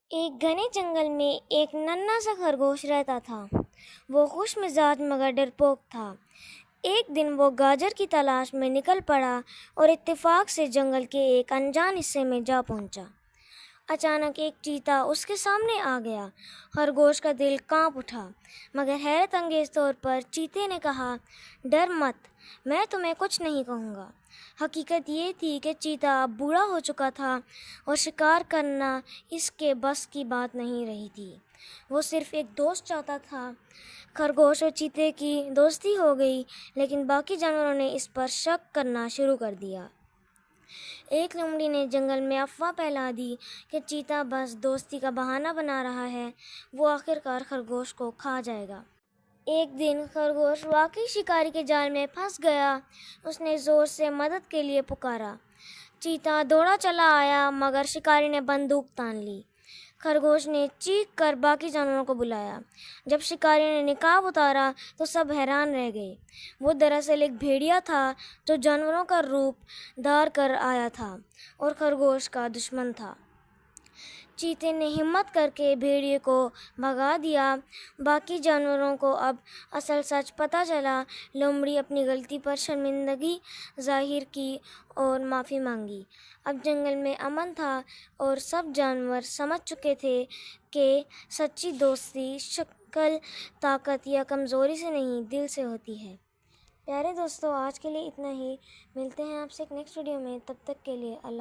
ایک گھنے جنگل میں ایک ننھا سا خرگوش رہتا تھا۔ وہ خوش مزاج مگر ڈرپوک تھا۔ ایک دن وہ گاجر کی تلاش میں نکل پڑا اور اتفاق سے جنگل کے ایک انجان حصے میں جا پہنچا۔ اچانک ایک چیتا اس کے سامنے آ گیا۔ خرگوش کا دل کانپ اٹھا، مگر حیرت انگیز طور پر چیتے نے کہا، ڈر مت، میں تمہیں کچھ نہیں کہوں گا۔ حقیقت یہ تھی کہ چیتا اب بوڑھا ہو چکا تھا اور شکار کرنا اس کے بس کی بات نہیں رہی تھی۔ وہ صرف ایک دوست چاہتا تھا۔ خرگوش اور چیتے کی دوستی ہو گئی، لیکن باقی جانوروں نے اس پر شک کرنا شروع کر دیا۔ ایک لومڑی نے جنگل میں افواہ پھیلا دی کہ چیتا بس دوستی کا بہانہ بنا رہا ہے، وہ آخرکار خرگوش کو کھا جائے گا۔ ایک دن خرگوش واقعی شکاری کے جال میں پھنس گیا۔ اس نے زور سے مدد کے لیے پکارا۔ چیتا دوڑا چلا آیا، مگر شکاری نے بندوق تان لی۔ خرگوش نے چیخ کر باقی جانوروں کو بلایا۔ جب شکاری نے نقاب اتارا تو سب حیران رہ گئے۔ وہ دراصل ایک بھیڑیا تھا جو جانوروں کا روپ دھار کر آیا تھا اور خرگوش کا دشمن تھا۔ چیتے نے ہمت کر کے بھیڑیے کو بھگا دیا۔ باقی جانوروں کو اب اصل سچ پتہ چلا۔ لومڑی اپنی غلطی پر شرمندگی ظاہر کی اور معافی مانگی۔ اب جنگل میں امن تھا اور سب جانور سمجھ چکے تھے کہ سچی دوستی شکل، طاقت یا کمزوری سے نہیں، دل سے ہوتی ہے۔ پیارے دوستو، آج کے لیے اتنا ہی۔ ملتے ہیں آپ سے ایک نیکسٹ ویڈیو میں، تب تک کے لیے اللہ